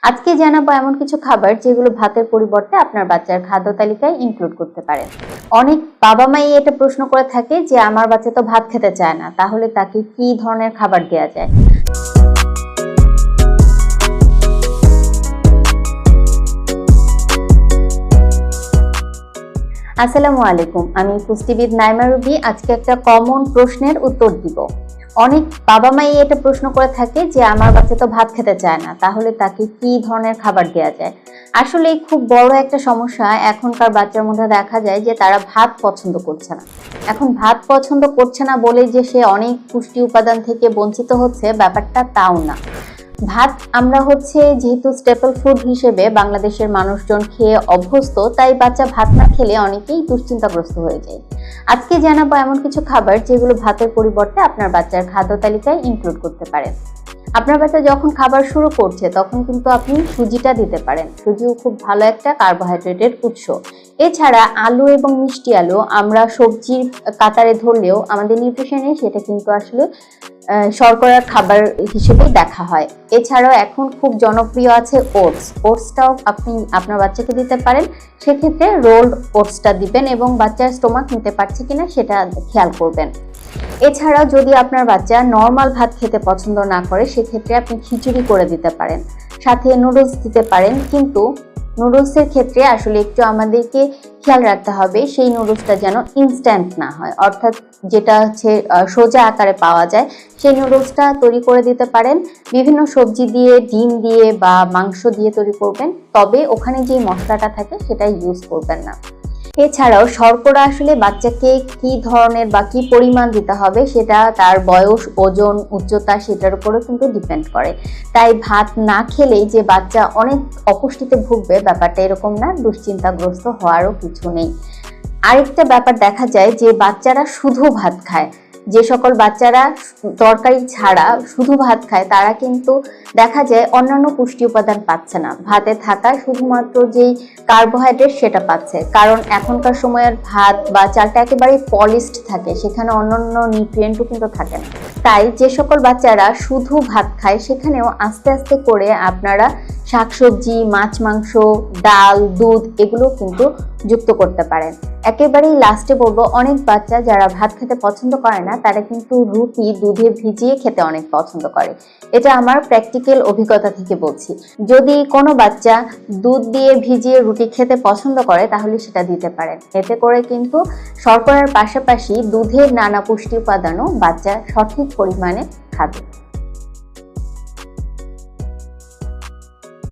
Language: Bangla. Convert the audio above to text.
আজকে জানাবো এমন কিছু খাবার যেগুলো ভাতের পরিবর্তে আপনার বাচ্চার খাদ্য তালিকায় ইনক্লুড করতে পারেন। অনেক বাবা মাই এটা প্রশ্ন করে থাকে যে আমার বাচ্চা তো ভাত খেতে চায় না, তাহলে তাকে কি ধরনের খাবার দেওয়া যায়। আসসালামু আলাইকুম, আমি পুষ্টিবিদ নাইমা রুবি। আজকে একটা কমন প্রশ্নের উত্তর দিব। অনেক বাবা মাই এটা প্রশ্ন করে থাকে যে আমার বাচ্চা তো ভাত খেতে চায় না, তাহলে তাকে কি ধরনের খাবার দেওয়া যায়। আসলে খুব বড় একটা সমস্যা এখনকার বাচ্চার মধ্যে দেখা যায় যে তারা ভাত পছন্দ করছে না। এখন ভাত পছন্দ করছে না বলে যে সে অনেক পুষ্টি উপাদান থেকে বঞ্চিত হচ্ছে, ব্যাপারটা তাও না। ভাত আমরা যেহেতু স্টেপল ফুড হিসেবে বাংলাদেশের মানুষজন খেয়ে অভ্যস্ত, তাই বাচ্চা ভাত না খেলে অনেকেই দুশ্চিন্তাগ্রস্ত হয়ে যায়। আজকে জানাবো এমন কিছু খাবার যেগুলো ভাতের পরিবর্তে আপনার বাচ্চার খাদ্য তালিকায় ইনক্লুড করতে পারেন। আপনার বাচ্চা যখন খাবার শুরু করছে তখন কিন্তু আপনি সুজিটা দিতে পারেন। সুজিও খুব ভালো একটা কার্বোহাইড্রেটের উৎস। এছাড়া আলু এবং মিষ্টি আলু আমরা সবজির কাতারে ধরলেও আমাদের নিউট্রিশনে সেটা কিন্তু আসলে শর্করার খাবার হিসেবে দেখা হয়। এছাড়াও এখন খুব জনপ্রিয় আছে ওটসটাও আপনি আপনার বাচ্চাকে দিতে পারেন। সেক্ষেত্রে রোলড ওটসটা দিবেন এবং বাচ্চার স্টোমাক নিতে পারছে কিনা সেটা খেয়াল করবেন। এছাড়াও যদি আপনার বাচ্চা নর্মাল ভাত খেতে পছন্দ না করে, সেক্ষেত্রে আপনি খিচুড়ি করে দিতে পারেন, সাথে নুডলস দিতে পারেন। কিন্তু নুডলসের ক্ষেত্রে আসলে একটু আমাদেরকে খেয়াল রাখতে হবে সেই নুডলসটা যেন ইনস্ট্যান্ট না হয়, অর্থাৎ যেটা সোজা আকারে পাওয়া যায় সেই নুডলসটা তৈরি করে দিতে পারেন। বিভিন্ন সবজি দিয়ে, ডিম দিয়ে বা মাংস দিয়ে তৈরি করবেন, তবে ওখানে যে মশলাটা থাকে সেটা ইউজ করবেন না। এছাড়াও শর্করা আসলে বাচ্চাকে কি ধরনের বা কি পরিমাণ দিতে হবে সেটা তার বয়স, ওজন, উচ্চতা সেটার উপরও কিন্তু ডিপেন্ড করে। তাই ভাত না খেলেই যে বাচ্চা অনেক অপুষ্টিতে ভুগবে, ব্যাপারটা এরকম না। দুশ্চিন্তাগ্রস্ত হওয়ারও কিছু নেই। আরেকটা ব্যাপার দেখা যায় যে বাচ্চারা শুধু ভাত খায়। যে সকল বাচ্চারা তরকারি ছাড়া শুধু ভাত খায় তারা কিন্তু দেখা যায় অন্যান্য পুষ্টি উপাদান পাচ্ছে না। ভাতে থাকা শুধুমাত্র যেই কার্বোহাইড্রেট সেটা পাচ্ছে, কারণ এখনকার সময়ের ভাত বা চালটা একেবারে পলিশড থাকে, সেখানে অন্যান্য নিউট্রিয়েন্টও কিন্তু থাকে না। তাই যে সকল বাচ্চারা শুধু ভাত খায় সেখানেও আস্তে আস্তে করে আপনারা শাকসবজি, মাছ, মাংস, ডাল, দুধ এগুলো কিন্তু যুক্ত করতে পারেন। একেবারেই লাস্টে বলবো, অনেক বাচ্চা যারা ভাত খেতে পছন্দ করে না তারা কিন্তু রুটি দুধে ভিজিয়ে খেতে অনেক পছন্দ করে। এটা আমার প্র্যাকটিক্যাল অভিজ্ঞতা থেকে বলছি। যদি কোনো বাচ্চা দুধ দিয়ে ভিজিয়ে রুটি খেতে পছন্দ করে তাহলে সেটা দিতে পারেন। এতে করে কিন্তু শর্করার পাশাপাশি দুধের নানা পুষ্টি উপাদানও বাচ্চা সঠিক পরিমাণে খাবে।